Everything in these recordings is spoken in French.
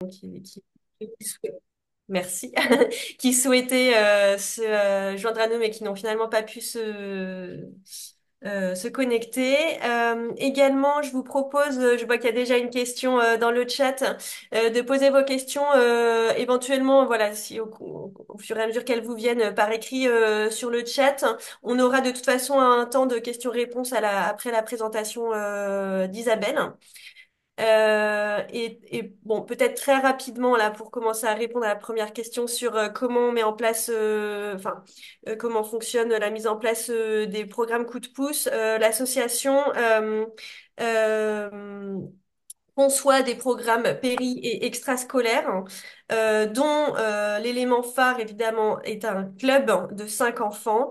qui souhaitent- merci, qui souhaitaient se joindre à nous mais qui n'ont finalement pas pu se connecter. Également, je vous propose, je vois qu'il y a déjà une question dans le chat, de poser vos questions éventuellement, voilà, si au fur et à mesure qu'elles vous viennent par écrit sur le chat. On aura de toute façon un temps de questions-réponses après la présentation d'Isabelle. Et bon, peut-être très rapidement là pour commencer à répondre à la première question sur comment on met en place, comment fonctionne la mise en place des programmes coup de pouce. L'association euh, conçoit des programmes péri et extrascolaires, dont l'élément phare évidemment est un club de 5 enfants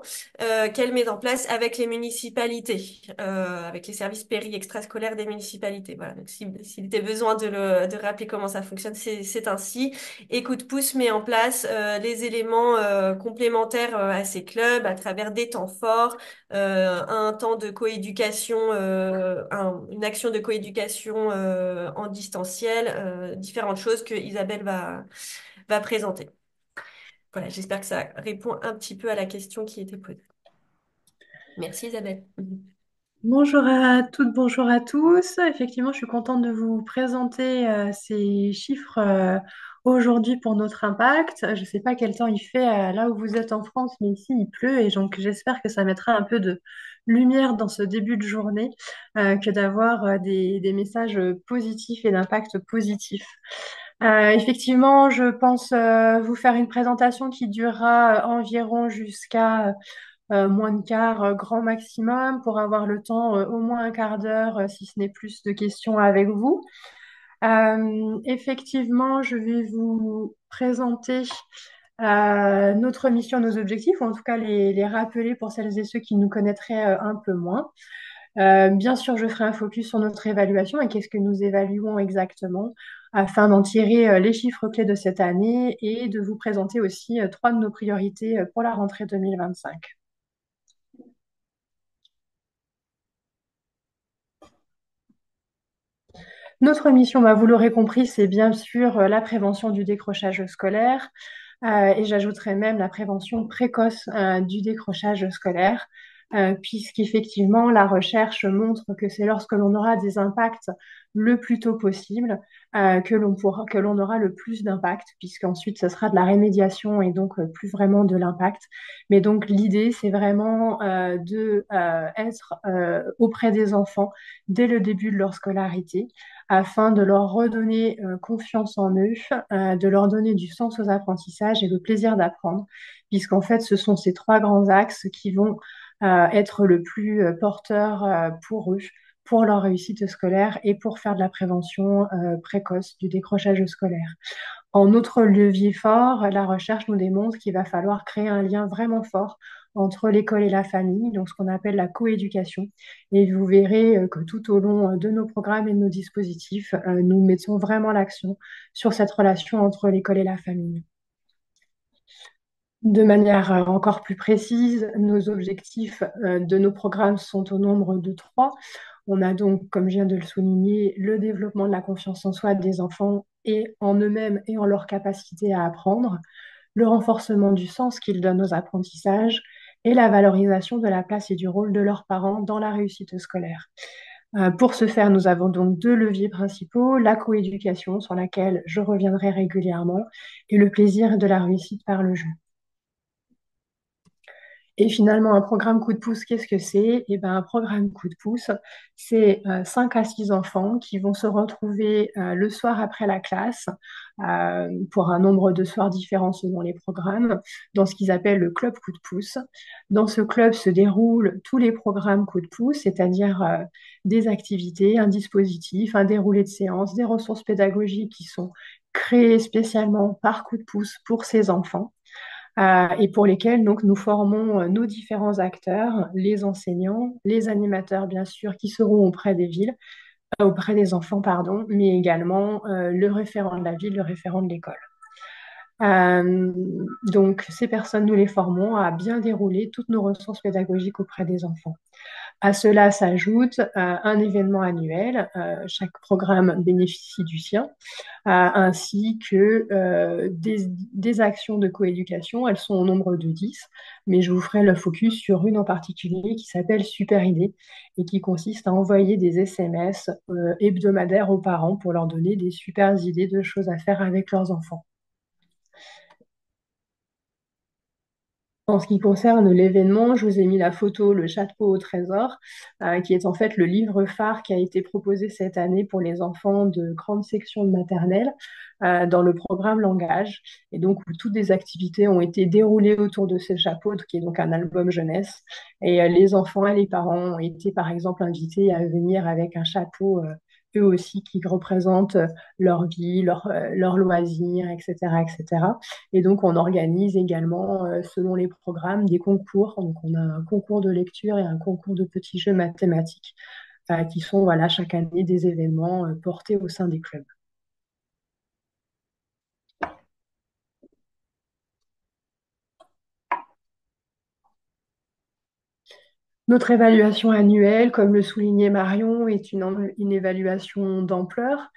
qu'elle met en place avec les municipalités, avec les services péri extrascolaires des municipalités. Voilà. Donc, s'il était besoin de rappeler comment ça fonctionne, c'est ainsi. Et Coup de pouce met en place les éléments complémentaires à ces clubs à travers des temps forts, un temps de coéducation, une action de coéducation en distanciel, différentes choses que Isabelle va présenter. Voilà, j'espère que ça répond un petit peu à la question qui était posée. Merci Isabelle. Bonjour à toutes, bonjour à tous. Effectivement, je suis contente de vous présenter ces chiffres aujourd'hui pour notre impact. Je ne sais pas quel temps il fait là où vous êtes en France, mais ici il pleut et donc j'espère que ça mettra un peu de lumière dans ce début de journée que d'avoir des messages positifs et d'impact positif. Effectivement, je pense vous faire une présentation qui durera environ jusqu'à moins de quart, grand maximum, pour avoir le temps, au moins un quart d'heure, si ce n'est plus, de questions avec vous. Effectivement, je vais vous présenter notre mission, nos objectifs, ou en tout cas les rappeler pour celles et ceux qui nous connaîtraient un peu moins. Bien sûr, je ferai un focus sur notre évaluation et qu'est-ce que nous évaluons exactement afin d'en tirer les chiffres clés de cette année et de vous présenter aussi trois de nos priorités pour la rentrée 2025. Notre mission, bah, vous l'aurez compris, c'est bien sûr la prévention du décrochage scolaire et j'ajouterais même la prévention précoce du décrochage scolaire, puisqu'effectivement, la recherche montre que c'est lorsque l'on aura des impacts le plus tôt possible que l'on aura le plus d'impact, puisqu'ensuite, ce sera de la rémédiation et donc plus vraiment de l'impact. Mais donc, l'idée, c'est vraiment de être auprès des enfants dès le début de leur scolarité afin de leur redonner confiance en eux, de leur donner du sens aux apprentissages et le plaisir d'apprendre, puisqu'en fait, ce sont ces trois grands axes qui vont être le plus porteurs pour eux, pour leur réussite scolaire et pour faire de la prévention précoce du décrochage scolaire. En autre levier fort, la recherche nous démontre qu'il va falloir créer un lien vraiment fort entre l'école et la famille, donc ce qu'on appelle la coéducation. Et vous verrez que tout au long de nos programmes et de nos dispositifs, nous mettons vraiment l'accent sur cette relation entre l'école et la famille. De manière encore plus précise, nos objectifs de nos programmes sont au nombre de trois. On a donc, comme je viens de le souligner, le développement de la confiance en soi des enfants et en eux-mêmes et en leur capacité à apprendre, le renforcement du sens qu'ils donnent aux apprentissages et la valorisation de la place et du rôle de leurs parents dans la réussite scolaire. Pour ce faire, nous avons donc deux leviers principaux, la coéducation sur laquelle je reviendrai régulièrement et le plaisir de la réussite par le jeu. Et finalement, un programme coup de pouce, qu'est-ce que c'est? Eh ben, un programme coup de pouce, c'est 5 à 6 enfants qui vont se retrouver le soir après la classe, pour un nombre de soirs différents selon les programmes, dans ce qu'ils appellent le club coup de pouce. Dans ce club se déroulent tous les programmes coup de pouce, c'est-à-dire des activités, un dispositif, un déroulé de séance, des ressources pédagogiques qui sont créées spécialement par coup de pouce pour ces enfants et pour lesquels donc nous formons nos différents acteurs, les enseignants, les animateurs bien sûr qui seront auprès des villes, auprès des enfants pardon, mais également le référent de la ville, le référent de l'école. Euh, donc ces personnes, nous les formons à bien dérouler toutes nos ressources pédagogiques auprès des enfants. À cela s'ajoute un événement annuel. Chaque programme bénéficie du sien, ainsi que des actions de coéducation. Elles sont au nombre de 10, mais je vous ferai le focus sur une en particulier qui s'appelle Super Idée et qui consiste à envoyer des SMS hebdomadaires aux parents pour leur donner des super idées de choses à faire avec leurs enfants. En ce qui concerne l'événement, je vous ai mis la photo Le Chapeau au trésor, qui est en fait le livre phare qui a été proposé cette année pour les enfants de grande section de maternelle dans le programme Langage. Et donc, où toutes des activités ont été déroulées autour de ce chapeau, qui est donc un album jeunesse. Et les enfants et les parents ont été, par exemple, invités à venir avec un chapeau, eux aussi, qui représente leur vie, leurs loisirs, etc., etc. Et donc, on organise également, selon les programmes, des concours. Donc, on a un concours de lecture et un concours de petits jeux mathématiques, qui sont, voilà, chaque année des événements portés au sein des clubs. Notre évaluation annuelle, comme le soulignait Marion, est une évaluation d'ampleur,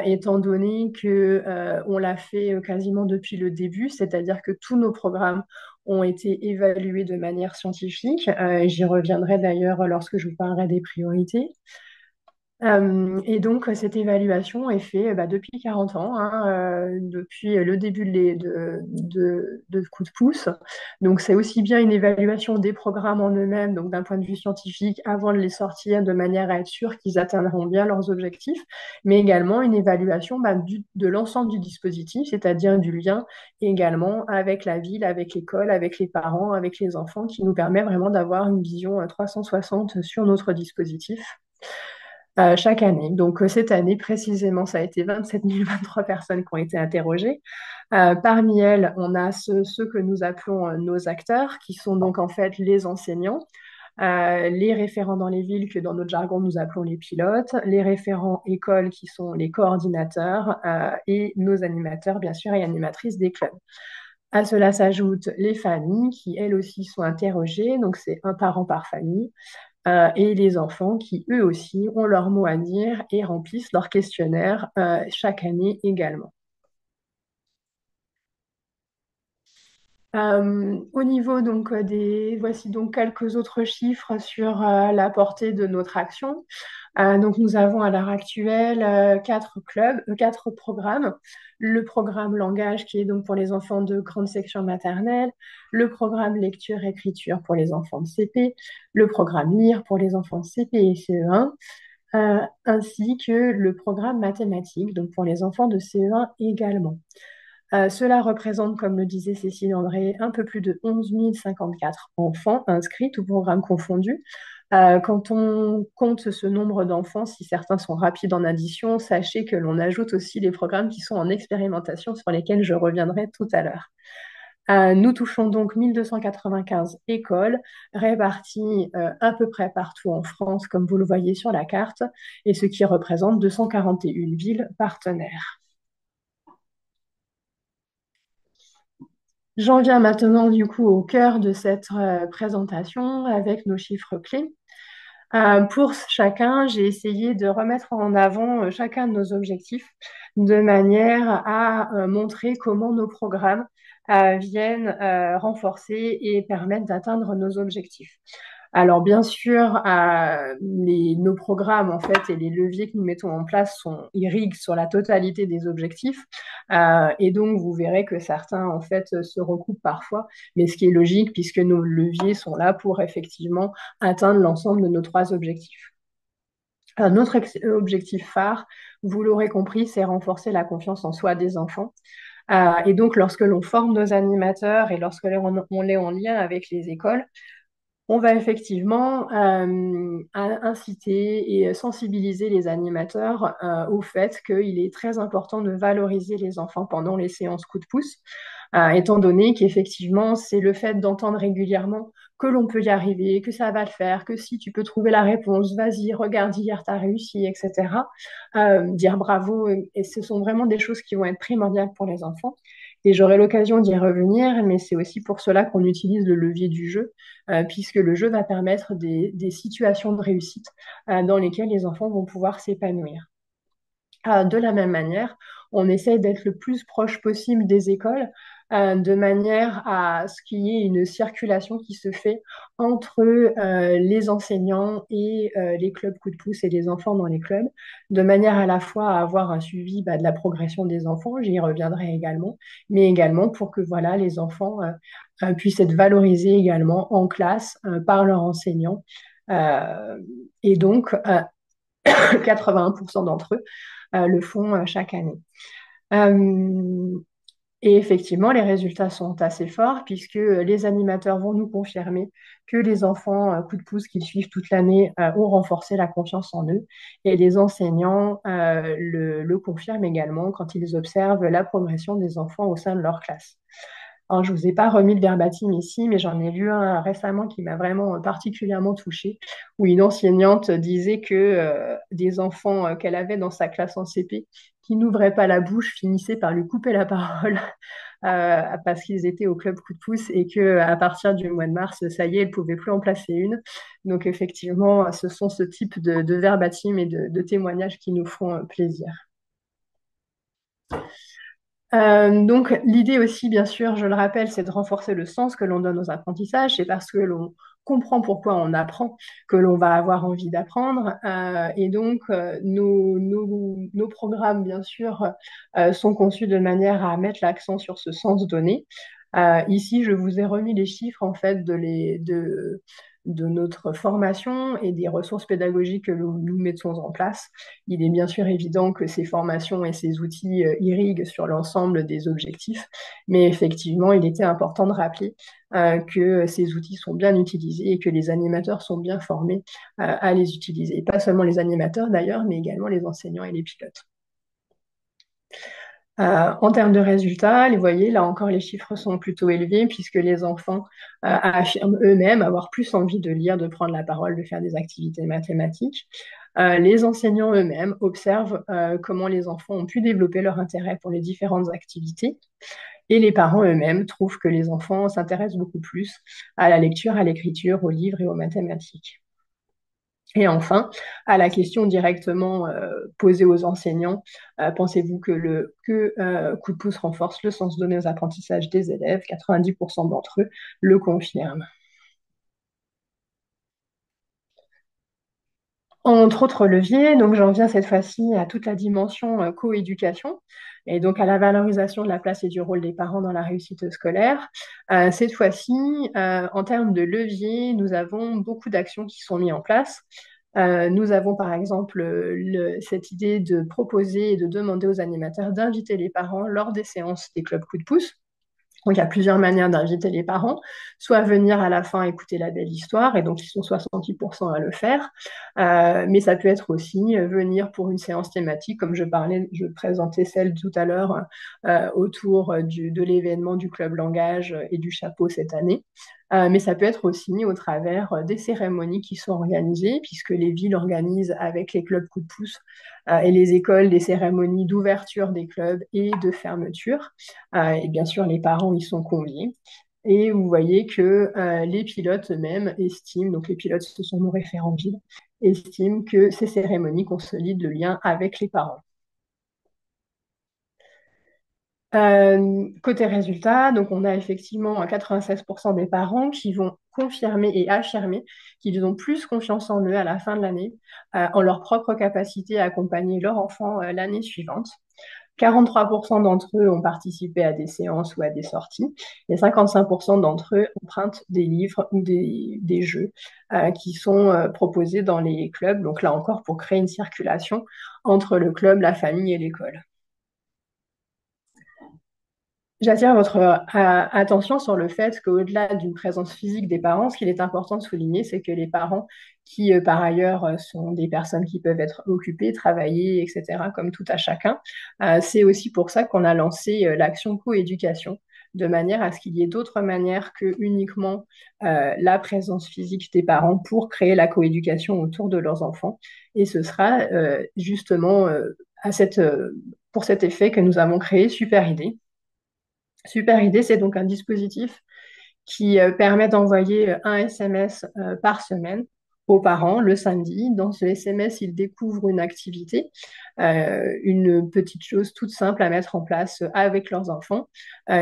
étant donné que on l'a fait quasiment depuis le début, c'est-à-dire que tous nos programmes ont été évalués de manière scientifique. J'y reviendrai d'ailleurs lorsque je vous parlerai des priorités. Et donc, cette évaluation est faite depuis 40 ans, hein, depuis le début de Coup de pouce. Donc, c'est aussi bien une évaluation des programmes en eux-mêmes, donc d'un point de vue scientifique, avant de les sortir, de manière à être sûr qu'ils atteindront bien leurs objectifs, mais également une évaluation de l'ensemble du dispositif, c'est-à-dire du lien également avec la ville, avec l'école, avec les parents, avec les enfants, qui nous permet vraiment d'avoir une vision 360 sur notre dispositif chaque année. Donc, cette année, précisément, ça a été 27 023 personnes qui ont été interrogées. Parmi elles, on a ceux que nous appelons nos acteurs, qui sont donc en fait les enseignants, les référents dans les villes, que dans notre jargon, nous appelons les pilotes, les référents écoles, qui sont les coordinateurs, et nos animateurs, bien sûr, et animatrices des clubs. À cela s'ajoutent les familles, qui elles aussi sont interrogées, donc c'est un parent par famille, et les enfants qui, eux aussi, ont leur mot à dire et remplissent leur questionnaire chaque année également. Au niveau donc voici donc quelques autres chiffres sur la portée de notre action. Donc nous avons à l'heure actuelle quatre clubs, quatre programmes. Le programme langage qui est donc pour les enfants de grande section maternelle, le programme lecture-écriture pour les enfants de CP, le programme lire pour les enfants de CP et CE1, ainsi que le programme mathématiques, donc pour les enfants de CE1 également. Cela représente, comme le disait Cécile André, un peu plus de 11 054 enfants inscrits, tous programmes confondus. Quand on compte ce nombre d'enfants, si certains sont rapides en addition, sachez que l'on ajoute aussi les programmes qui sont en expérimentation sur lesquels je reviendrai tout à l'heure. Nous touchons donc 1295 écoles réparties à peu près partout en France, comme vous le voyez sur la carte, et ce qui représente 241 villes partenaires. J'en viens maintenant du coup au cœur de cette présentation avec nos chiffres clés. Pour chacun, j'ai essayé de remettre en avant chacun de nos objectifs de manière à montrer comment nos programmes viennent renforcer et permettre d'atteindre nos objectifs. Alors bien sûr, nos programmes en fait et les leviers que nous mettons en place irriguent sur la totalité des objectifs, et donc vous verrez que certains en fait se recoupent parfois, mais ce qui est logique puisque nos leviers sont là pour effectivement atteindre l'ensemble de nos trois objectifs. Un autre objectif phare, vous l'aurez compris, c'est renforcer la confiance en soi des enfants. Et donc lorsque l'on forme nos animateurs et lorsque on est en lien avec les écoles, on va effectivement inciter et sensibiliser les animateurs au fait qu'il est très important de valoriser les enfants pendant les séances coup de pouce, étant donné qu'effectivement, c'est le fait d'entendre régulièrement que l'on peut y arriver, que ça va le faire, que si tu peux trouver la réponse, vas-y, regarde, hier, tu as réussi, etc. Dire bravo, et ce sont vraiment des choses qui vont être primordiales pour les enfants, Et j'aurai l'occasion d'y revenir, mais c'est aussi pour cela qu'on utilise le levier du jeu, puisque le jeu va permettre des situations de réussite dans lesquelles les enfants vont pouvoir s'épanouir. De la même manière, on essaie d'être le plus proche possible des écoles, de manière à ce qu'il y ait une circulation qui se fait entre les enseignants et les clubs coup de pouce et les enfants dans les clubs, de manière à la fois à avoir un suivi de la progression des enfants, j'y reviendrai également, mais également pour que voilà, les enfants puissent être valorisés également en classe par leurs enseignants. Euh, et donc, 81% d'entre eux le font chaque année. Euh, et effectivement, les résultats sont assez forts puisque les animateurs vont nous confirmer que les enfants coup de pouce qu'ils suivent toute l'année ont renforcé la confiance en eux. Et les enseignants le confirment également quand ils observent la progression des enfants au sein de leur classe. Alors, je ne vous ai pas remis le verbatim ici, mais j'en ai lu un récemment qui m'a vraiment particulièrement touchée, où une enseignante disait que des enfants qu'elle avait dans sa classe en CP qui n'ouvraient pas la bouche finissaient par lui couper la parole parce qu'ils étaient au club coup de pouce et que à partir du mois de mars, ça y est, elle ne pouvait plus en placer une. Donc effectivement, ce sont ce type de verbatim et de témoignages qui nous font plaisir. Donc, l'idée aussi, bien sûr, je le rappelle, c'est de renforcer le sens que l'on donne aux apprentissages. C'est parce que l'on comprend pourquoi on apprend que l'on va avoir envie d'apprendre. Et donc, nos programmes, bien sûr, sont conçus de manière à mettre l'accent sur ce sens donné. Ici, je vous ai remis les chiffres, en fait, de notre formation et des ressources pédagogiques que nous mettons en place. Il est bien sûr évident que ces formations et ces outils irriguent sur l'ensemble des objectifs, mais effectivement, il était important de rappeler que ces outils sont bien utilisés et que les animateurs sont bien formés à les utiliser. Et pas seulement les animateurs d'ailleurs, mais également les enseignants et les pilotes. En termes de résultats, vous voyez, là encore, les chiffres sont plutôt élevés puisque les enfants affirment eux-mêmes avoir plus envie de lire, de prendre la parole, de faire des activités mathématiques. Les enseignants eux-mêmes observent comment les enfants ont pu développer leur intérêt pour les différentes activités. Et les parents eux-mêmes trouvent que les enfants s'intéressent beaucoup plus à la lecture, à l'écriture, aux livres et aux mathématiques. Et enfin, à la question directement posée aux enseignants, pensez-vous que le coup de pouce renforce le sens donné aux apprentissages des élèves? 90% d'entre eux le confirment. Entre autres leviers, donc j'en viens cette fois-ci à toute la dimension coéducation et donc à la valorisation de la place et du rôle des parents dans la réussite scolaire. Cette fois-ci, en termes de leviers, nous avons beaucoup d'actions qui sont mises en place. Nous avons par exemple cette idée de proposer et de demander aux animateurs d'inviter les parents lors des séances des clubs coup de pouce. Donc, il y a plusieurs manières d'inviter les parents, soit venir à la fin écouter la belle histoire, et donc ils sont 68% à le faire, mais ça peut être aussi venir pour une séance thématique, comme je présentais celle tout à l'heure autour de l'événement du Club Langage et du chapeau cette année. Mais ça peut être aussi au travers des cérémonies qui sont organisées, puisque les villes organisent avec les clubs coup de pouce et les écoles des cérémonies d'ouverture des clubs et de fermeture. Et bien sûr, les parents y sont conviés. Et vous voyez que les pilotes eux-mêmes estiment, donc les pilotes, ce sont nos référents guides, estiment que ces cérémonies consolident le lien avec les parents. Côté résultat, donc on a effectivement 96% des parents qui vont confirmer et affirmer qu'ils ont plus confiance en eux à la fin de l'année, en leur propre capacité à accompagner leur enfant l'année suivante. 43% d'entre eux ont participé à des séances ou à des sorties, et 55% d'entre eux empruntent des livres ou des jeux qui sont proposés dans les clubs. Donc là encore, pour créer une circulation entre le club, la famille et l'école. J'attire votre attention sur le fait qu'au-delà d'une présence physique des parents, ce qu'il est important de souligner, c'est que les parents qui, par ailleurs, sont des personnes qui peuvent être occupées, travailler, etc., comme tout à chacun, c'est aussi pour ça qu'on a lancé l'action coéducation, de manière à ce qu'il y ait d'autres manières que uniquement la présence physique des parents pour créer la coéducation autour de leurs enfants. Et ce sera justement pour cet effet que nous avons créé Super Idée Super Idée, c'est donc un dispositif qui permet d'envoyer un SMS par semaine aux parents le samedi. Dans ce SMS, ils découvrent une activité, une petite chose toute simple à mettre en place avec leurs enfants,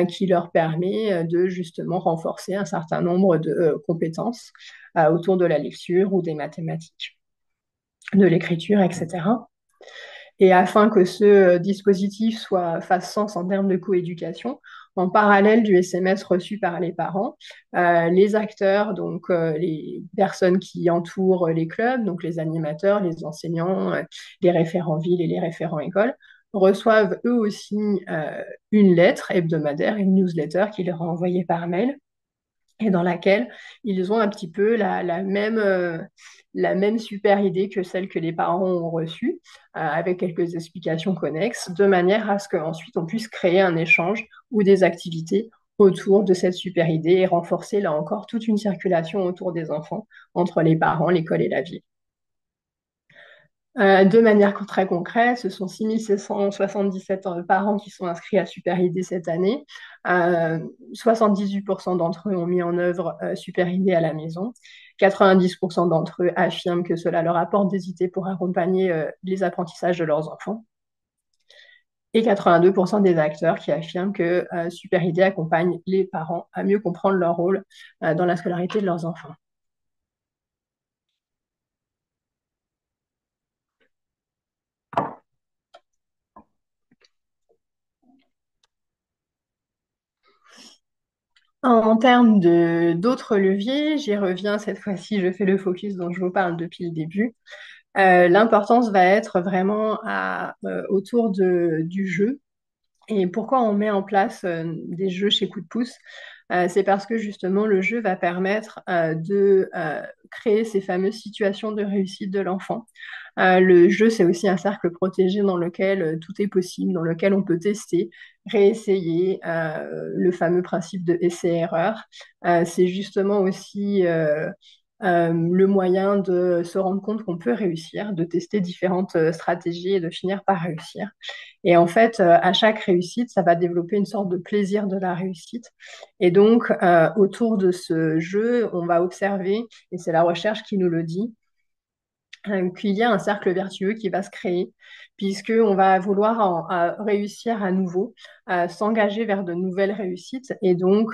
qui leur permet de justement renforcer un certain nombre de compétences autour de la lecture ou des mathématiques, de l'écriture, etc. Et afin que ce dispositif fasse sens en termes de coéducation, en parallèle du SMS reçu par les parents, les acteurs, donc les personnes qui entourent les clubs, donc les animateurs, les enseignants, les référents villes et les référents écoles, reçoivent eux aussi une lettre hebdomadaire, une newsletter qui leur est envoyée par mail et dans laquelle ils ont un petit peu la même super idée que celle que les parents ont reçue, avec quelques explications connexes, de manière à ce qu'ensuite on puisse créer un échange ou des activités autour de cette super idée et renforcer là encore toute une circulation autour des enfants entre les parents, l'école et la ville. De manière très concrète, ce sont 6 777 parents qui sont inscrits à Super Idée cette année. 78% d'entre eux ont mis en œuvre Super Idée à la maison. 90% d'entre eux affirment que cela leur apporte des idées pour accompagner les apprentissages de leurs enfants. Et 82% des acteurs qui affirment que Super Idée accompagne les parents à mieux comprendre leur rôle dans la scolarité de leurs enfants. En termes d'autres leviers, j'y reviens cette fois-ci, je fais le focus dont je vous parle depuis le début. L'importance va être vraiment autour du jeu. Et pourquoi on met en place des jeux chez Coup de pouce? C'est parce que justement le jeu va permettre de créer ces fameuses situations de réussite de l'enfant. Le jeu, c'est aussi un cercle protégé dans lequel tout est possible, dans lequel on peut tester, réessayer, le fameux principe de essai-erreur. C'est justement aussi le moyen de se rendre compte qu'on peut réussir, de tester différentes stratégies et de finir par réussir. Et en fait, à chaque réussite, ça va développer une sorte de plaisir de la réussite. Et donc, autour de ce jeu, on va observer, et c'est la recherche qui nous le dit, qu'il y a un cercle vertueux qui va se créer, puisqu'on va vouloir réussir à nouveau, s'engager vers de nouvelles réussites, et donc,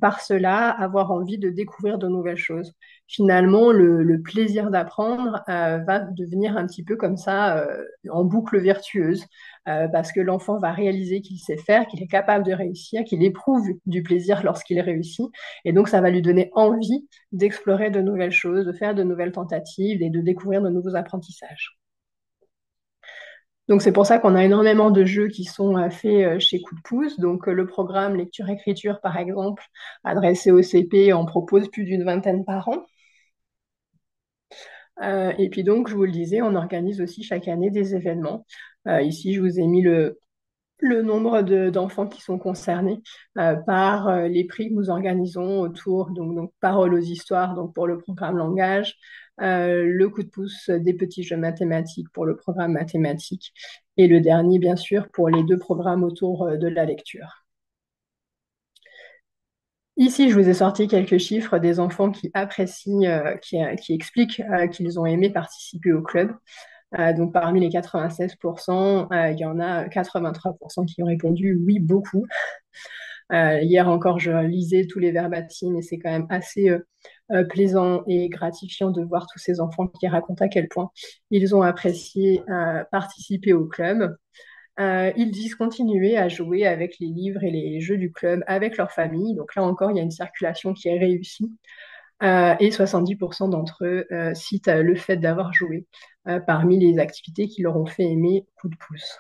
par cela, avoir envie de découvrir de nouvelles choses. Finalement, le plaisir d'apprendre va devenir un petit peu comme ça, en boucle vertueuse, parce que l'enfant va réaliser qu'il sait faire, qu'il est capable de réussir, qu'il éprouve du plaisir lorsqu'il réussit, et donc ça va lui donner envie d'explorer de nouvelles choses, de faire de nouvelles tentatives et de découvrir de nouveaux apprentissages. Donc c'est pour ça qu'on a énormément de jeux qui sont faits chez Coup de pouce. Donc le programme lecture-écriture, par exemple, adressé au CP, en propose plus d'une vingtaine par an. Et puis donc, je vous le disais, on organise aussi chaque année des événements. Ici, je vous ai mis le nombre d'enfants qui sont concernés par les prix que nous organisons autour, donc Paroles aux histoires, donc pour le programme langage, le coup de pouce des petits jeux mathématiques pour le programme mathématiques, et le dernier, bien sûr, pour les deux programmes autour de la lecture. Ici, je vous ai sorti quelques chiffres des enfants qui apprécient, qui expliquent qu'ils ont aimé participer au club. Donc parmi les 96%, il y en a 83% qui ont répondu oui, beaucoup. Hier encore, je lisais tous les verbatims et c'est quand même assez plaisant et gratifiant de voir tous ces enfants qui racontent à quel point ils ont apprécié participer au club. Ils disent continuer à jouer avec les livres et les jeux du club avec leur famille. Donc là encore, il y a une circulation qui est réussie. Et 70% d'entre eux citent le fait d'avoir joué parmi les activités qui leur ont fait aimer Coup de pouce.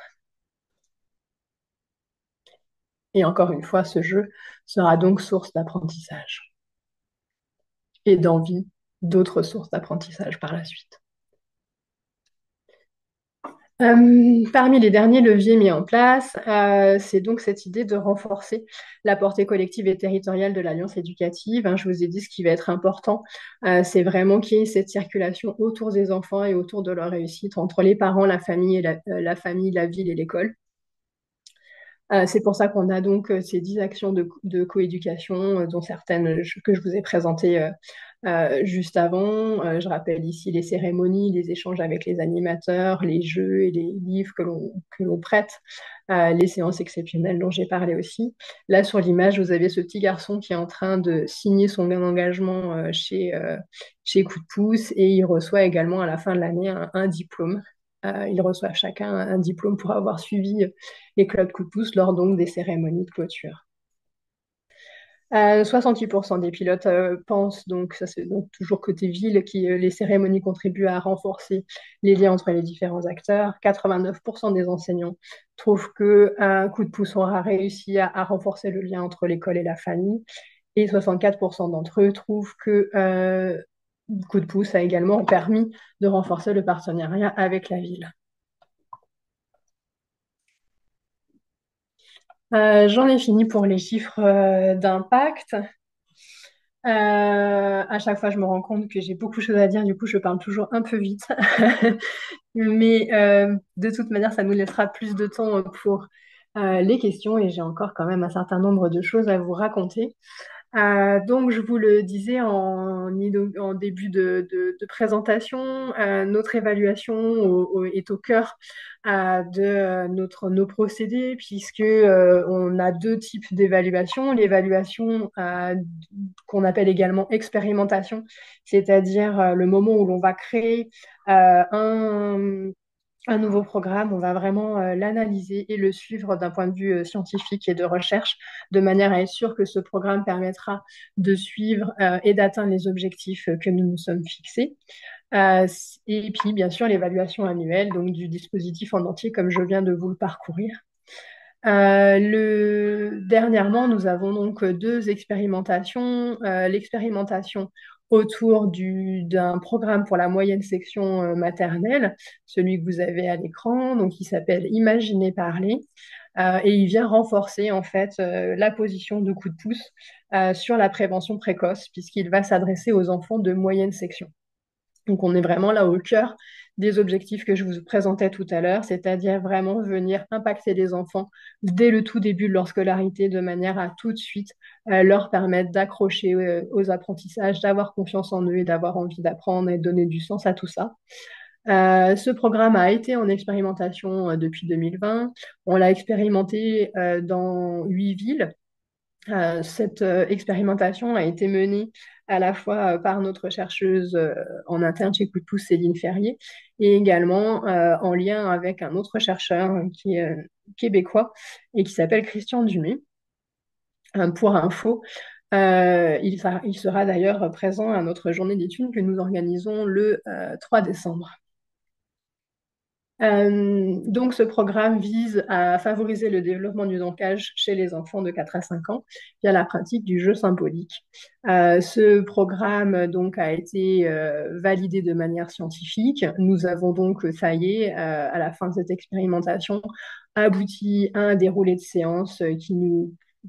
Et encore une fois, ce jeu sera donc source d'apprentissage et d'envie d'autres sources d'apprentissage par la suite. Parmi les derniers leviers mis en place, c'est donc cette idée de renforcer la portée collective et territoriale de l'Alliance éducative. Hein, je vous ai dit ce qui va être important, c'est vraiment qu'il y ait cette circulation autour des enfants et autour de leur réussite entre les parents, la famille, la ville et l'école. C'est pour ça qu'on a donc ces 10 actions de coéducation, dont certaines que je vous ai présentées juste avant. Je rappelle ici les cérémonies, les échanges avec les animateurs, les jeux et les livres que l'on prête, les séances exceptionnelles dont j'ai parlé aussi. Là, sur l'image, vous avez ce petit garçon qui est en train de signer son engagement chez Coup de Pouce, et il reçoit également à la fin de l'année un diplôme. Ils reçoivent chacun un diplôme pour avoir suivi les clubs Coup de Pouce lors donc des cérémonies de clôture. 68% des pilotes pensent, donc ça c'est donc toujours côté ville, que les cérémonies contribuent à renforcer les liens entre les différents acteurs. 89% des enseignants trouvent qu'un coup de pouce aura réussi à renforcer le lien entre l'école et la famille. Et 64% d'entre eux trouvent que coup de pouce a également permis de renforcer le partenariat avec la ville. J'en ai fini pour les chiffres d'impact. À chaque fois, je me rends compte que j'ai beaucoup de choses à dire, du coup, je parle toujours un peu vite. Mais de toute manière, ça nous laissera plus de temps pour les questions, et j'ai encore quand même un certain nombre de choses à vous raconter. Donc, je vous le disais en début de présentation, notre évaluation est au cœur de nos procédés, puisque on a deux types d'évaluation. L'évaluation qu'on appelle également expérimentation, c'est-à-dire le moment où l'on va créer un nouveau programme, on va vraiment l'analyser et le suivre d'un point de vue scientifique et de recherche, de manière à être sûr que ce programme permettra de suivre et d'atteindre les objectifs que nous nous sommes fixés. Euh, et puis, bien sûr, l'évaluation annuelle donc, du dispositif en entier, comme je viens de vous le parcourir. Dernièrement, nous avons donc deux expérimentations. L'expérimentation autour d'un programme pour la moyenne section maternelle, celui que vous avez à l'écran, donc il s'appelle Imaginer parler. Et il vient renforcer en fait la position de coup de pouce sur la prévention précoce, puisqu'il va s'adresser aux enfants de moyenne section. Donc, on est vraiment là au cœur des objectifs que je vous présentais tout à l'heure, c'est-à-dire vraiment venir impacter les enfants dès le tout début de leur scolarité, de manière à tout de suite leur permettre d'accrocher aux apprentissages, d'avoir confiance en eux et d'avoir envie d'apprendre et de donner du sens à tout ça. Ce programme a été en expérimentation depuis 2020. On l'a expérimenté dans 8 villes. Cette expérimentation a été menée à la fois par notre chercheuse en interne chez Coup de Pouce, Céline Ferrier, et également en lien avec un autre chercheur qui est québécois et qui s'appelle Christian Dumay. Pour info, il sera d'ailleurs présent à notre journée d'études que nous organisons le 3 décembre. Donc, ce programme vise à favoriser le développement du langage chez les enfants de 4 à 5 ans via la pratique du jeu symbolique. Ce programme donc a été validé de manière scientifique. Nous avons donc, ça y est, à la fin de cette expérimentation, abouti à un déroulé de séance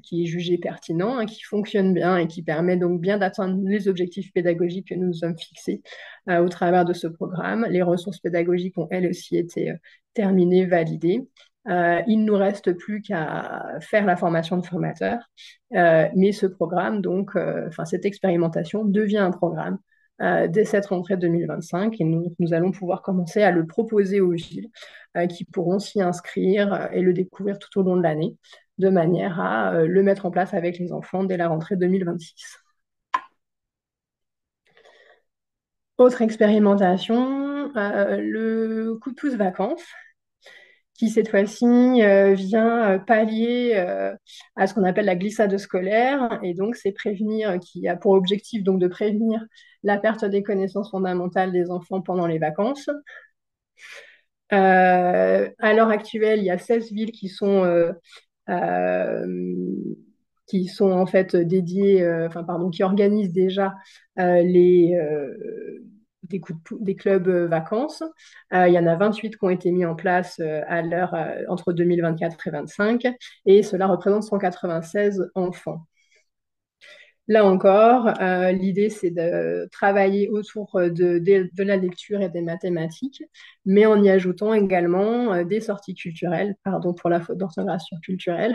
qui est jugé pertinent, hein, qui fonctionne bien et qui permet donc bien d'atteindre les objectifs pédagogiques que nous nous sommes fixés au travers de ce programme. Les ressources pédagogiques ont elles aussi été terminées, validées. Il ne nous reste plus qu'à faire la formation de formateurs, mais ce programme, donc, cette expérimentation devient un programme dès cette rentrée 2025, et nous allons pouvoir commencer à le proposer aux villes qui pourront s'y inscrire et le découvrir tout au long de l'année, de manière à le mettre en place avec les enfants dès la rentrée 2026. Autre expérimentation, le coup de pouce vacances, qui cette fois-ci vient pallier à ce qu'on appelle la glissade scolaire, et donc c'est prévenir, qui a pour objectif donc de prévenir la perte des connaissances fondamentales des enfants pendant les vacances. À l'heure actuelle, il y a 16 villes euh, qui sont en fait dédiées, qui organisent déjà des clubs vacances. Il y en a 28 qui ont été mis en place entre 2024 et 2025, et cela représente 196 enfants. Là encore, l'idée, c'est de travailler autour de la lecture et des mathématiques, mais en y ajoutant également des sorties culturelles, pardon pour la faute d'orthographe sur culturelle,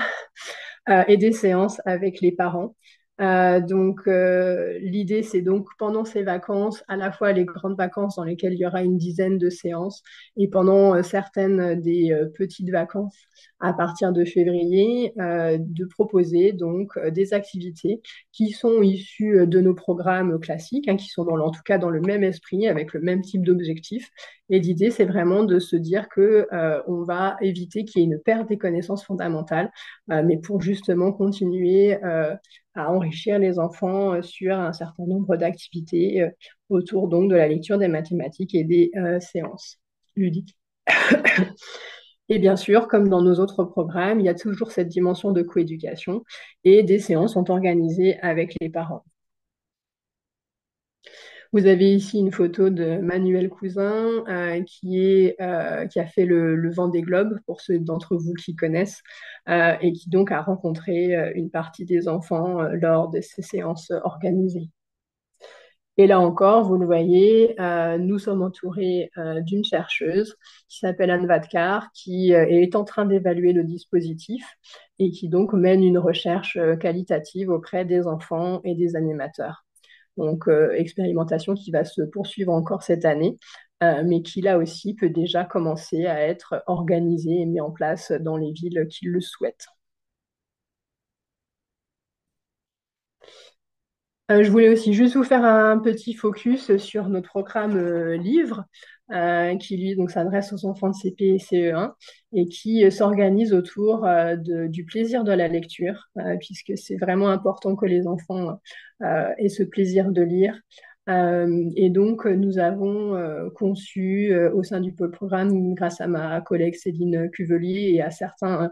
et des séances avec les parents. L'idée, c'est donc pendant ces vacances, à la fois les grandes vacances dans lesquelles il y aura une dizaine de séances, et pendant certaines des petites vacances à partir de février, de proposer donc des activités qui sont issues de nos programmes classiques, hein, qui sont en tout cas dans le même esprit, avec le même type d'objectif. Et l'idée, c'est vraiment de se dire que on va éviter qu'il y ait une perte des connaissances fondamentales, mais pour justement continuer à enrichir les enfants sur un certain nombre d'activités autour donc de la lecture des mathématiques et des séances ludiques. Et bien sûr, comme dans nos autres programmes, il y a toujours cette dimension de coéducation et des séances sont organisées avec les parents. Vous avez ici une photo de Manuel Cousin qui a fait le Vendée Globe, pour ceux d'entre vous qui connaissent, et qui donc a rencontré une partie des enfants lors de ces séances organisées. Et là encore, vous le voyez, nous sommes entourés d'une chercheuse qui s'appelle Anne Vadkar, qui est en train d'évaluer le dispositif et qui donc mène une recherche qualitative auprès des enfants et des animateurs. Donc, expérimentation qui va se poursuivre encore cette année, mais qui là aussi peut déjà commencer à être organisée et mise en place dans les villes qui le souhaitent. Je voulais aussi juste vous faire un petit focus sur notre programme livre, qui lui donc s'adresse aux enfants de CP et CE1 et qui s'organise autour du plaisir de la lecture, puisque c'est vraiment important que les enfants aient ce plaisir de lire. Et donc, nous avons conçu au sein du pôle programme, grâce à ma collègue Céline Cuvelier et à certains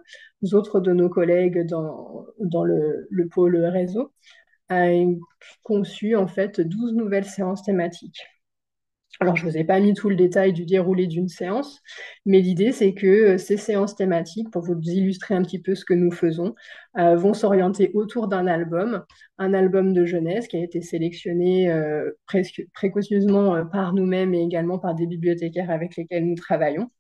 autres de nos collègues dans le pôle réseau, a conçu en fait 12 nouvelles séances thématiques. Alors, je ne vous ai pas mis tout le détail du déroulé d'une séance, mais l'idée, c'est que ces séances thématiques, pour vous illustrer un petit peu ce que nous faisons, vont s'orienter autour d'un album, un album de jeunesse qui a été sélectionné presque précautionneusement par nous-mêmes et également par des bibliothécaires avec lesquels nous travaillons,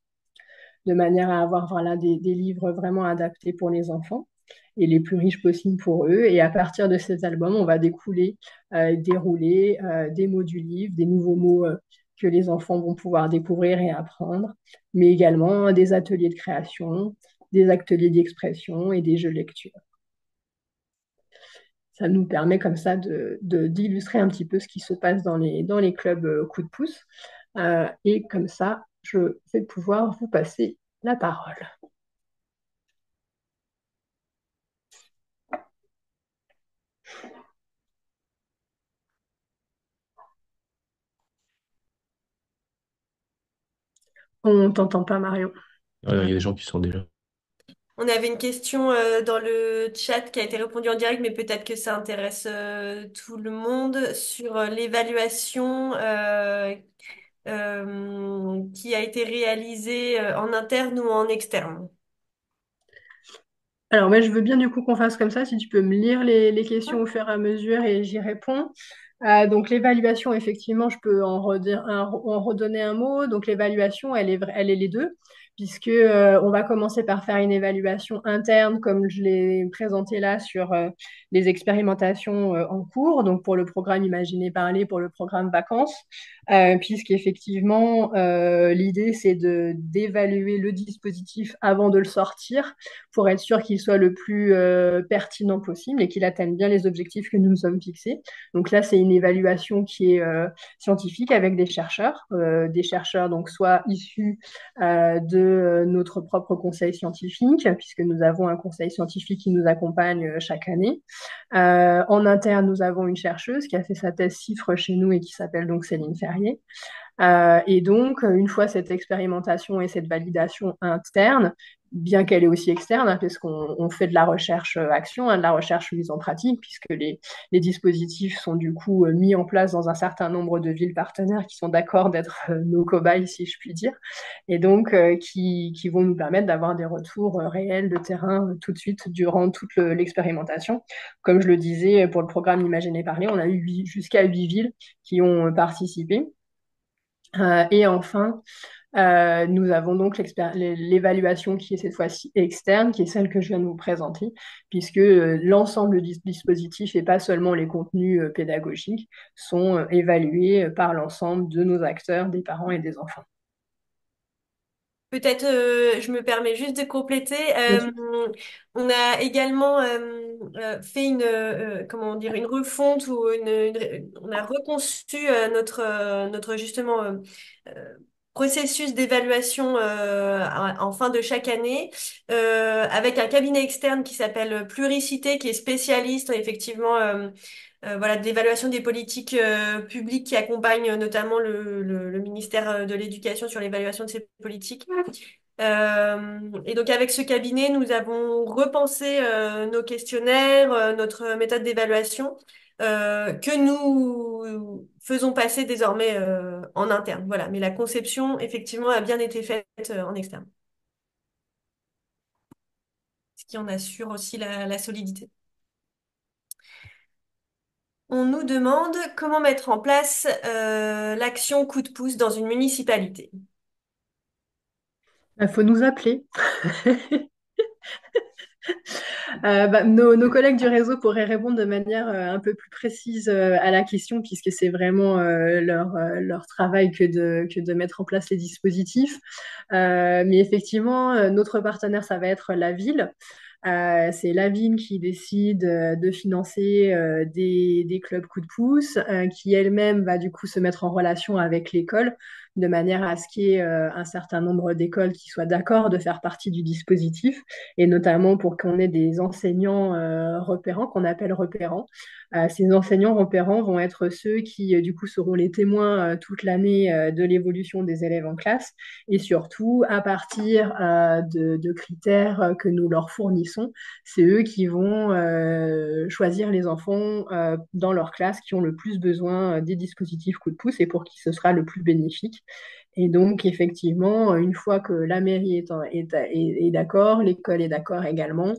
de manière à avoir voilà, des livres vraiment adaptés pour les enfants et les plus riches possibles pour eux. Et à partir de cet album, on va dérouler des mots du livre, des nouveaux mots que les enfants vont pouvoir découvrir et apprendre, mais également des ateliers de création, des ateliers d'expression et des jeux de lecture. Ça nous permet comme ça d'illustrer un petit peu ce qui se passe dans les clubs coup de pouce. Et comme ça, je vais pouvoir vous passer la parole. On t'entend pas, Marion. Il y a des gens qui sont déjà. On avait une question dans le chat qui a été répondue en direct, mais peut-être que ça intéresse tout le monde sur l'évaluation qui a été réalisée en interne ou en externe. Alors, moi, je veux bien du coup qu'on fasse comme ça, si tu peux me lire les questions au fur et à mesure et j'y réponds. Donc, l'évaluation, effectivement, je peux en redonner un mot. Donc, l'évaluation, elle est les deux, puisque on va commencer par faire une évaluation interne, comme je l'ai présenté là, sur les expérimentations en cours, donc pour le programme Imaginer Parler, pour le programme Vacances, puisqu'effectivement, l'idée, c'est d'évaluer le dispositif avant de le sortir pour être sûr qu'il soit le plus pertinent possible et qu'il atteigne bien les objectifs que nous nous sommes fixés. Donc là, c'est une évaluation qui est scientifique avec des chercheurs donc soit issus de notre propre conseil scientifique, puisque nous avons un conseil scientifique qui nous accompagne chaque année. En interne, nous avons une chercheuse qui a fait sa thèse CIFRE chez nous et qui s'appelle donc Céline Ferrier. Et donc, une fois cette expérimentation et cette validation interne, bien qu'elle est aussi externe, hein, parce qu'on on fait de la recherche action, hein, de la recherche mise en pratique, puisque les dispositifs sont du coup mis en place dans un certain nombre de villes partenaires qui sont d'accord d'être nos cobayes, si je puis dire, et donc qui vont nous permettre d'avoir des retours réels de terrain tout de suite durant toute l'expérimentation. Comme je le disais, pour le programme Imaginer Parler, on a eu jusqu'à 8 villes qui ont participé. Et enfin, nous avons donc l'évaluation qui est cette fois-ci externe, qui est celle que je viens de vous présenter, puisque l'ensemble du dispositif et pas seulement les contenus pédagogiques sont évalués par l'ensemble de nos acteurs, des parents et des enfants. Peut-être, je me permets juste de compléter. Bien sûr. On a également fait comment dire, une refonte ou on a reconçu notre justement euh, processus d'évaluation en fin de chaque année avec un cabinet externe qui s'appelle Pluricité, qui est spécialiste effectivement. Voilà, d'évaluation des politiques publiques qui accompagnent notamment le ministère de l'Éducation sur l'évaluation de ces politiques. Et donc avec ce cabinet, nous avons repensé nos questionnaires, notre méthode d'évaluation que nous faisons passer désormais en interne. Voilà, mais la conception, effectivement, a bien été faite en externe, ce qui en assure aussi la solidité. On nous demande comment mettre en place l'action coup de pouce dans une municipalité. Il faut nous appeler. Nos collègues du réseau pourraient répondre de manière un peu plus précise à la question, puisque c'est vraiment leur travail que de mettre en place les dispositifs. Mais effectivement, notre partenaire, ça va être la ville. C'est la ville qui décide de financer des clubs coup de pouce, qui elle-même va du coup se mettre en relation avec l'école, de manière à ce qu'il y ait un certain nombre d'écoles qui soient d'accord de faire partie du dispositif, et notamment pour qu'on ait des enseignants repérants, qu'on appelle repérants. Ces enseignants repérants vont être ceux qui, du coup, seront les témoins toute l'année de l'évolution des élèves en classe, et surtout, à partir de critères que nous leur fournissons, c'est eux qui vont choisir les enfants dans leur classe qui ont le plus besoin des dispositifs coup de pouce et pour qui ce sera le plus bénéfique. Et donc, effectivement, une fois que la mairie est d'accord, l'école est d'accord également,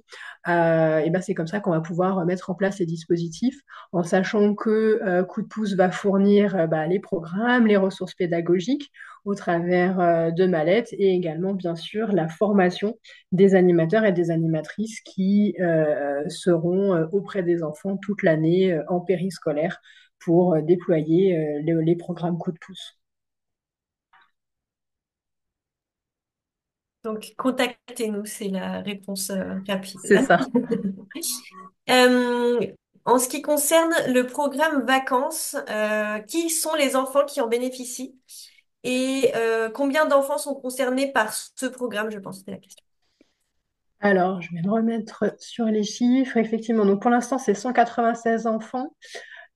et ben c'est comme ça qu'on va pouvoir mettre en place ces dispositifs, en sachant que Coup de pouce va fournir bah, les programmes, les ressources pédagogiques au travers de mallettes et également, bien sûr, la formation des animateurs et des animatrices qui seront auprès des enfants toute l'année en périscolaire pour déployer les programmes Coup de pouce. Donc, contactez-nous, c'est la réponse rapide C'est là. ça. Euh, En ce qui concerne le programme vacances, qui sont les enfants qui en bénéficient et combien d'enfants sont concernés par ce programme, je pense, c'était la question. Alors, je vais me remettre sur les chiffres. Effectivement, donc pour l'instant, c'est 196 enfants.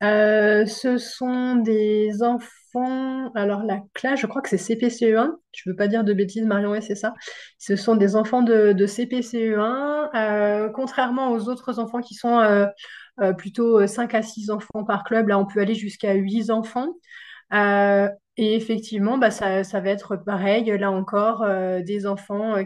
Ce sont des enfants. Alors, la classe, je crois que c'est CPCE1. Je ne veux pas dire de bêtises, Marion, ouais, c'est ça. Ce sont des enfants de CPCE1. Contrairement aux autres enfants qui sont plutôt 5 à 6 enfants par club, là, on peut aller jusqu'à 8 enfants. Et effectivement, bah, ça va être pareil. Là encore, des enfants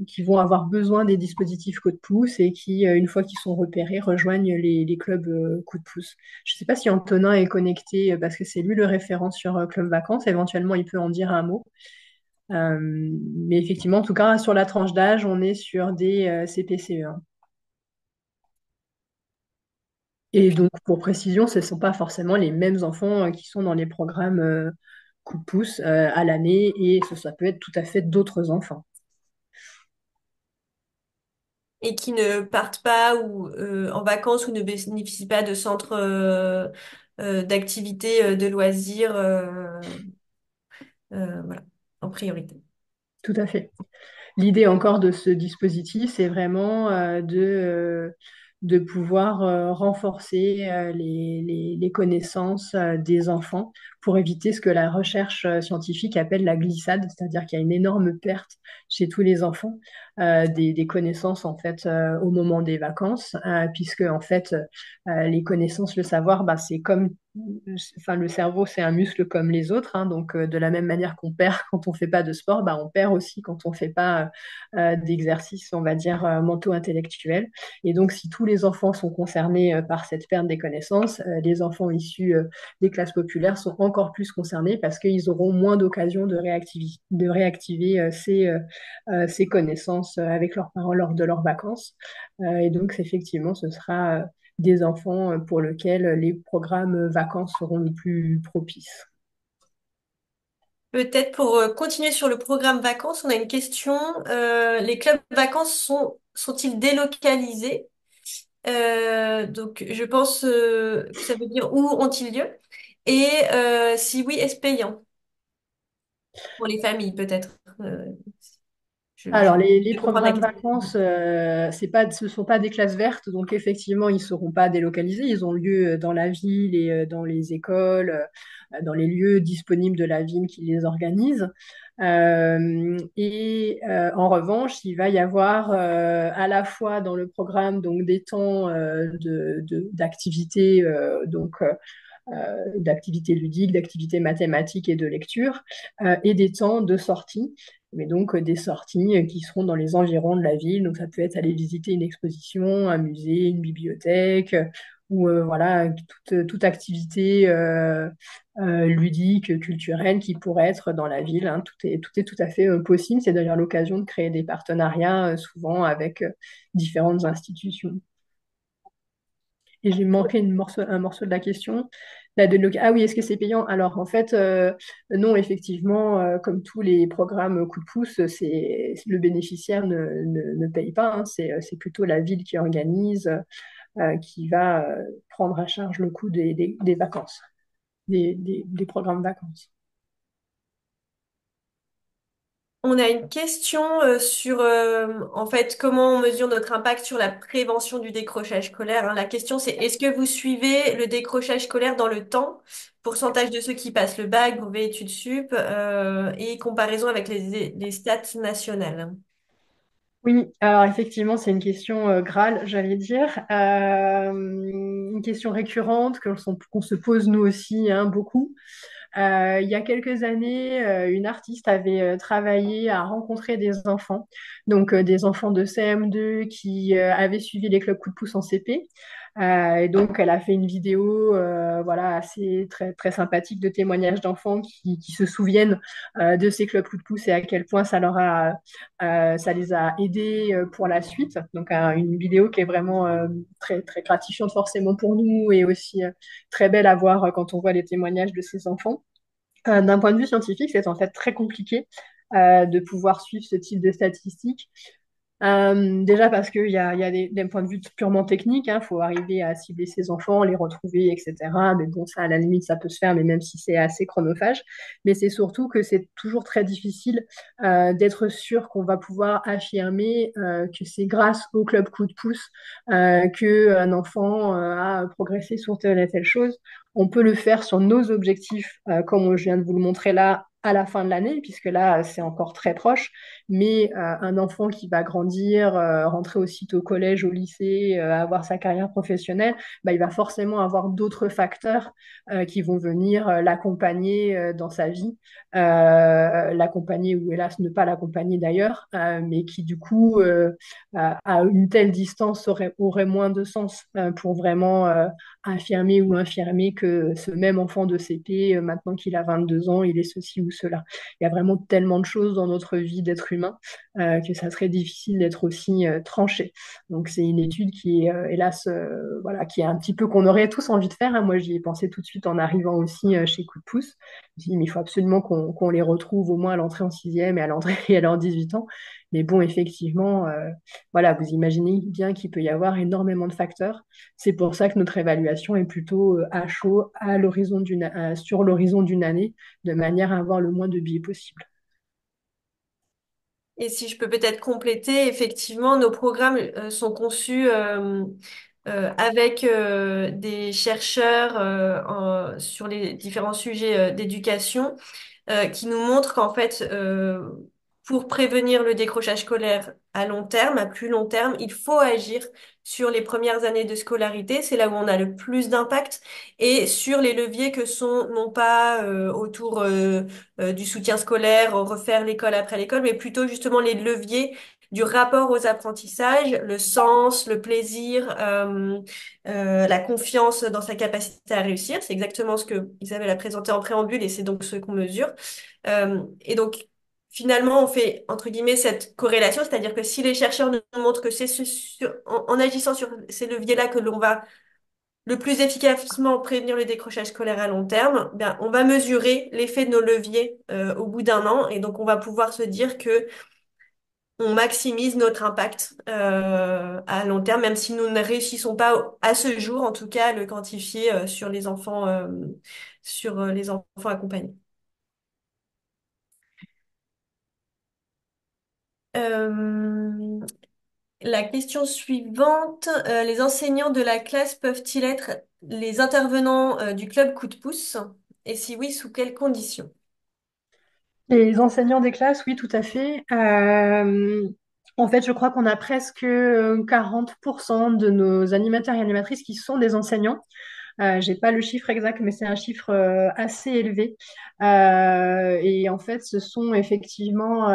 qui vont avoir besoin des dispositifs coup de pouce et qui, une fois qu'ils sont repérés, rejoignent les clubs coup de pouce. Je ne sais pas si Antonin est connecté parce que c'est lui le référent sur Club Vacances. Éventuellement, il peut en dire un mot. Euh, mais effectivement, en tout cas, sur la tranche d'âge, on est sur des CPCE1. Et donc, pour précision, ce ne sont pas forcément les mêmes enfants qui sont dans les programmes coup de pouce à l'année et ça peut être tout à fait d'autres enfants. Et qui ne partent pas ou en vacances ou ne bénéficient pas de centres d'activités, de loisirs, voilà, en priorité. Tout à fait. L'idée encore de ce dispositif, c'est vraiment de pouvoir renforcer les connaissances des enfants pour éviter ce que la recherche scientifique appelle la glissade, c'est-à-dire qu'il y a une énorme perte chez tous les enfants des connaissances en fait au moment des vacances, puisque en fait les connaissances, le savoir, bah, c'est comme enfin, le cerveau, c'est un muscle comme les autres, hein, donc de la même manière qu'on perd quand on fait pas de sport, bah, on perd aussi quand on fait pas d'exercices, on va dire, mentaux intellectuels. Et donc, si tous les enfants sont concernés par cette perte des connaissances, les enfants issus des classes populaires sont encore plus concernés parce qu'ils auront moins d'occasion de réactiver ces connaissances avec leurs parents lors de leurs vacances. Et donc, effectivement, ce sera des enfants pour lesquels les programmes vacances seront les plus propices. Peut-être pour continuer sur le programme vacances, on a une question. Les clubs vacances sont-ils délocalisés? Donc, je pense que ça veut dire où ont-ils lieu? Et si oui, est-ce payant? Pour les familles, peut-être. Alors, les Je comprends la programmes question. vacances, ce ne sont pas des classes vertes, donc effectivement, ils ne seront pas délocalisés. Ils ont lieu dans la ville et dans les écoles, dans les lieux disponibles de la ville qui les organisent. En revanche, il va y avoir à la fois dans le programme donc, des temps d'activité d'activités ludiques, d'activités mathématiques et de lecture, et des temps de sortie, mais donc des sorties qui seront dans les environs de la ville. Donc ça peut être aller visiter une exposition, un musée, une bibliothèque, ou voilà, toute activité ludique, culturelle qui pourrait être dans la ville, hein. Tout est tout à fait possible. C'est d'ailleurs l'occasion de créer des partenariats, souvent avec différentes institutions. Et j'ai manqué un morceau de la question. Ah oui, est-ce que c'est payant? Alors, en fait, non, effectivement, comme tous les programmes coup de pouce, le bénéficiaire ne paye pas, hein. C'est plutôt la ville qui organise, qui va prendre à charge le coût des vacances, des programmes vacances. On a une question sur en fait comment on mesure notre impact sur la prévention du décrochage scolaire, hein. La question c'est est-ce que vous suivez le décrochage scolaire dans le temps, pourcentage de ceux qui passent le bac, brevet études sup et comparaison avec les stats nationales. Oui, alors effectivement, c'est une question Graal, j'allais dire. Une question récurrente qu'on se pose nous aussi, hein, beaucoup. Il y a quelques années, une artiste avait travaillé à rencontrer des enfants, donc des enfants de CM2 qui avaient suivi les clubs coup de pouce en CP. Et donc, elle a fait une vidéo, voilà, assez très, très sympathique de témoignages d'enfants qui se souviennent de ces clubs coup de pouce et à quel point ça les a aidés pour la suite. Donc, une vidéo qui est vraiment très, très gratifiante forcément pour nous et aussi très belle à voir quand on voit les témoignages de ces enfants. D'un point de vue scientifique, c'est en fait très compliqué de pouvoir suivre ce type de statistiques. Déjà parce qu'il y a des points de vue purement techniques, il faut arriver à cibler ses enfants, les retrouver, etc. Mais bon, ça, à la limite, ça peut se faire, mais même si c'est assez chronophage. Mais c'est surtout que c'est toujours très difficile d'être sûr qu'on va pouvoir affirmer que c'est grâce au club coup de pouce qu'un enfant a progressé sur telle et telle chose. On peut le faire sur nos objectifs, comme je viens de vous le montrer là, à la fin de l'année, puisque là, c'est encore très proche. Mais un enfant qui va grandir, rentrer aussitôt au collège, au lycée, avoir sa carrière professionnelle, bah, il va forcément avoir d'autres facteurs qui vont venir l'accompagner dans sa vie, l'accompagner ou hélas ne pas l'accompagner d'ailleurs, mais qui du coup, à une telle distance, aurait moins de sens pour vraiment affirmer ou infirmer que ce même enfant de CP, maintenant qu'il a 22 ans, il est ceci ou cela. Il y a vraiment tellement de choses dans notre vie d'être humain que ça serait difficile d'être aussi tranché. Donc c'est une étude qui est hélas, voilà, qui est un petit peu qu'on aurait tous envie de faire, hein. Moi j'y ai pensé tout de suite en arrivant aussi chez Coup de Pouce. Je me suis dit, mais il faut absolument qu'on les retrouve au moins à l'entrée en sixième et à l'entrée et à leurs 18 ans. Mais bon, effectivement, voilà, vous imaginez bien qu'il peut y avoir énormément de facteurs. C'est pour ça que notre évaluation est plutôt à chaud sur l'horizon d'une année, de manière à avoir le moins de biais possible. Et si je peux peut-être compléter, effectivement, nos programmes sont conçus avec des chercheurs sur les différents sujets d'éducation qui nous montrent qu'en fait, pour prévenir le décrochage scolaire à long terme, à plus long terme, il faut agir sur les premières années de scolarité. C'est là où on a le plus d'impact et sur les leviers que sont non pas autour du soutien scolaire, refaire l'école après l'école, mais plutôt justement les leviers du rapport aux apprentissages, le sens, le plaisir, la confiance dans sa capacité à réussir. C'est exactement ce que Isabelle a présenté en préambule et c'est donc ce qu'on mesure. Et donc, finalement, on fait, entre guillemets, cette corrélation, c'est-à-dire que si les chercheurs nous montrent que c'est en agissant sur ces leviers-là que l'on va le plus efficacement prévenir le décrochage scolaire à long terme, bien, on va mesurer l'effet de nos leviers au bout d'un an et donc on va pouvoir se dire que on maximise notre impact à long terme, même si nous ne réussissons pas à ce jour, en tout cas, à le quantifier sur les enfants accompagnés. Euh, la question suivante, les enseignants de la classe peuvent-ils être les intervenants du club coup de pouce? Et si oui, sous quelles conditions? Les enseignants des classes, oui, tout à fait. En fait, je crois qu'on a presque 40% de nos animateurs et animatrices qui sont des enseignants. J'ai pas le chiffre exact, mais c'est un chiffre assez élevé. Et en fait, ce sont effectivement,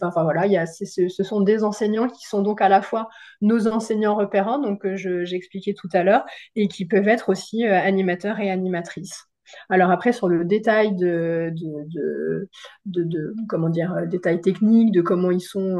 enfin voilà, ce sont des enseignants qui sont donc à la fois nos enseignants repérants, donc j'expliquais tout à l'heure, et qui peuvent être aussi animateurs et animatrices. Alors après, sur le détail comment dire, détails techniques, de comment ils sont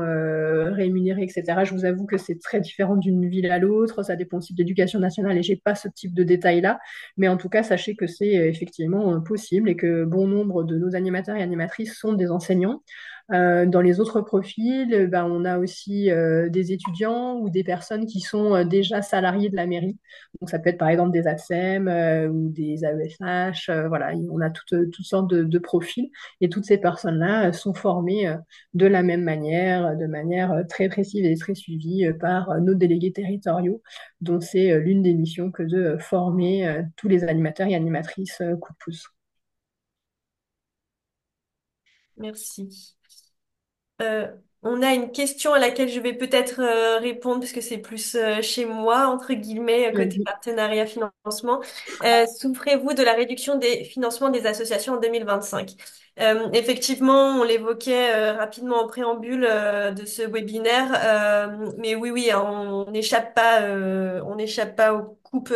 rémunérés, etc. Je vous avoue que c'est très différent d'une ville à l'autre. Ça dépend aussi de l'éducation nationale et j'ai pas ce type de détails-là. Mais en tout cas, sachez que c'est effectivement possible et que bon nombre de nos animateurs et animatrices sont des enseignants. Dans les autres profils, ben, on a aussi des étudiants ou des personnes qui sont déjà salariés de la mairie. Donc, ça peut être par exemple des ATSEM ou des AESH. Voilà, on a toutes sortes de profils. Et toutes ces personnes-là sont formées de la même manière, de manière très précise et très suivie par nos délégués territoriaux, dont c'est l'une des missions que de former tous les animateurs et animatrices coup de pouce. Merci. Euh, on a une question à laquelle je vais peut-être répondre parce que c'est plus chez moi, entre guillemets, côté Vas-y. partenariat financement. Souffrez-vous de la réduction des financements des associations en 2025? Effectivement, on l'évoquait rapidement en préambule de ce webinaire, mais oui, oui, hein, on n'échappe pas aux coupes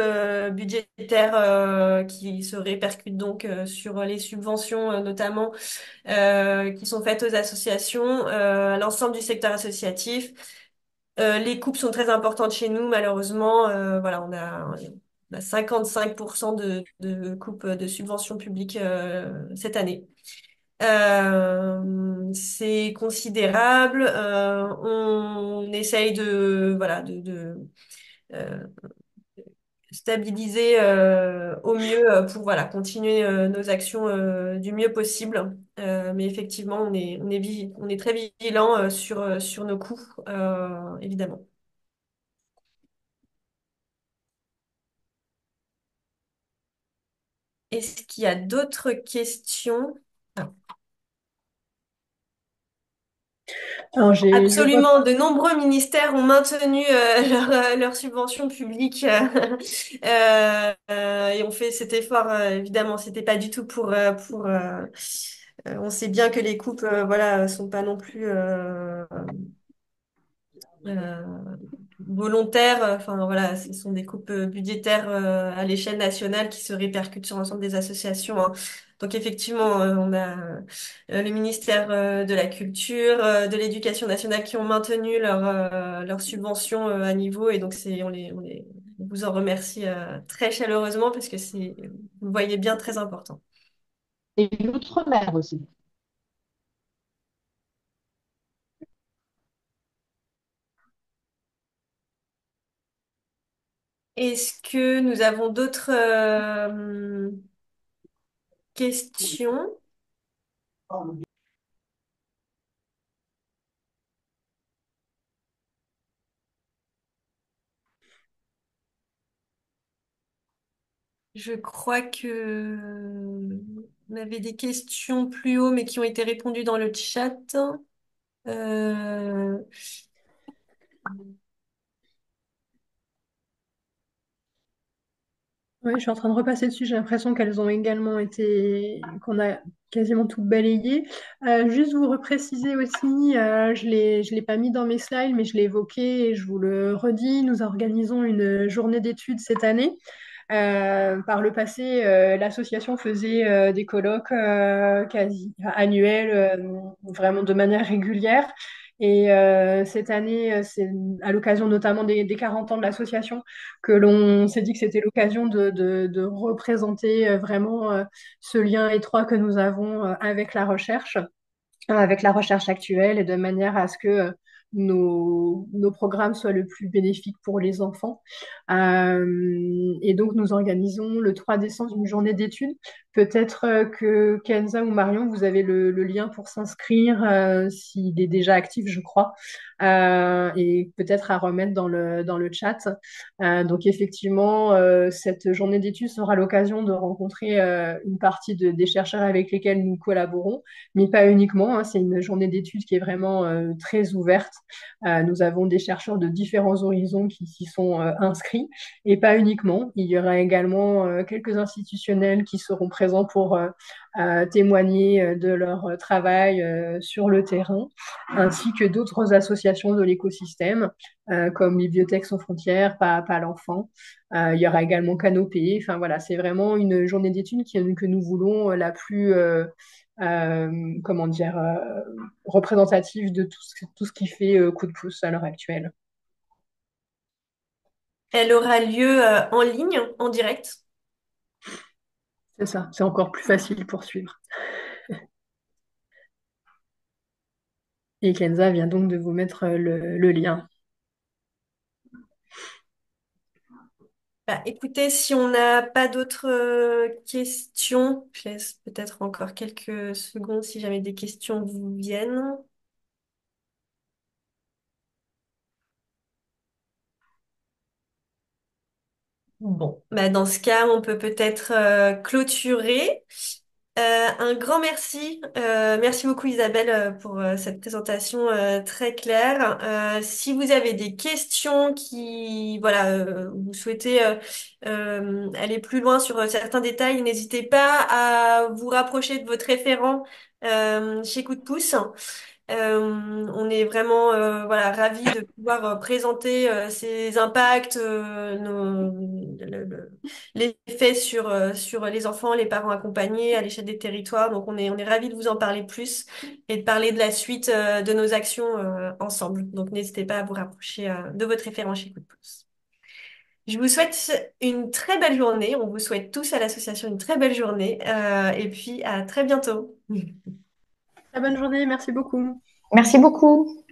budgétaires qui se répercutent donc sur les subventions notamment qui sont faites aux associations, à l'ensemble du secteur associatif. Les coupes sont très importantes chez nous, malheureusement. Voilà, on a 55% de coupes de subventions publiques cette année. C'est considérable. On essaye voilà, euh, stabiliser au mieux pour voilà, continuer nos actions du mieux possible. Mais effectivement, on est très vigilant sur nos coûts, évidemment. Est-ce qu'il y a d'autres questions? Ah. Alors, je vois. Absolument, de nombreux ministères ont maintenu leurs subventions publiques et ont fait cet effort. Évidemment, c'était pas du tout on sait bien que les coupes, voilà, sont pas non plus euh, volontaires. Enfin, voilà, ce sont des coupes budgétaires à l'échelle nationale qui se répercutent sur l'ensemble des associations, hein. Donc effectivement, on a le ministère de la Culture, de l'Éducation nationale qui ont maintenu leurs subventions à niveau et donc on vous en remercie très chaleureusement parce que vous le voyez bien, très important. Et l'outre-mer aussi. Est-ce que nous avons d'autres questions? Je crois que on avait des questions plus haut, mais qui ont été répondues dans le chat. Euh, Oui, je suis en train de repasser dessus. J'ai l'impression qu'elles ont également qu'on a quasiment tout balayé. Juste vous repréciser aussi, je l'ai pas mis dans mes slides, mais je l'ai évoqué et je vous le redis. Nous organisons une journée d'études cette année. Par le passé, l'association faisait des colloques quasi annuels, vraiment de manière régulière. Et cette année, c'est à l'occasion notamment des 40 ans de l'association que l'on s'est dit que c'était l'occasion de représenter vraiment ce lien étroit que nous avons avec la recherche actuelle et de manière à ce que nos programmes soient le plus bénéfiques pour les enfants. Et donc, nous organisons le 3 décembre une journée d'études. Peut-être que Kenza ou Marion, vous avez le lien pour s'inscrire s'il est déjà actif, je crois, et peut-être à remettre dans le chat. Donc, effectivement, cette journée d'études sera l'occasion de rencontrer une partie des chercheurs avec lesquels nous collaborons, mais pas uniquement, hein. C'est une journée d'études qui est vraiment très ouverte. Nous avons des chercheurs de différents horizons qui s'y sont inscrits, et pas uniquement. Il y aura également quelques institutionnels qui seront présents pour témoigner de leur travail sur le terrain, ainsi que d'autres associations de l'écosystème, comme Bibliothèques sans frontières, pas l'enfant. Il y aura également Canopée. Enfin voilà, c'est vraiment une journée d'études que nous voulons la plus comment dire, représentative de tout ce qui fait coup de pouce à l'heure actuelle. Elle aura lieu en ligne, en direct. C'est ça, c'est encore plus facile pour suivre. Et Kenza vient donc de vous mettre le lien. Bah, écoutez, si on n'a pas d'autres questions, je laisse peut-être encore quelques secondes si jamais des questions vous viennent. Bon, bah dans ce cas, on peut peut-être clôturer. Un grand merci. Merci beaucoup Isabelle pour cette présentation très claire. Si vous avez des questions voilà, vous souhaitez aller plus loin sur certains détails, n'hésitez pas à vous rapprocher de votre référent chez Coup de pouce. On est vraiment voilà, ravis de pouvoir présenter ces impacts, l'effet sur les enfants, les parents accompagnés à l'échelle des territoires. Donc on est ravis de vous en parler plus et de parler de la suite de nos actions ensemble. Donc n'hésitez pas à vous rapprocher de votre référent chez Coup de pouce. Je vous souhaite une très belle journée. On vous souhaite tous à l'association une très belle journée et puis à très bientôt. Très bonne journée, merci beaucoup. Merci beaucoup.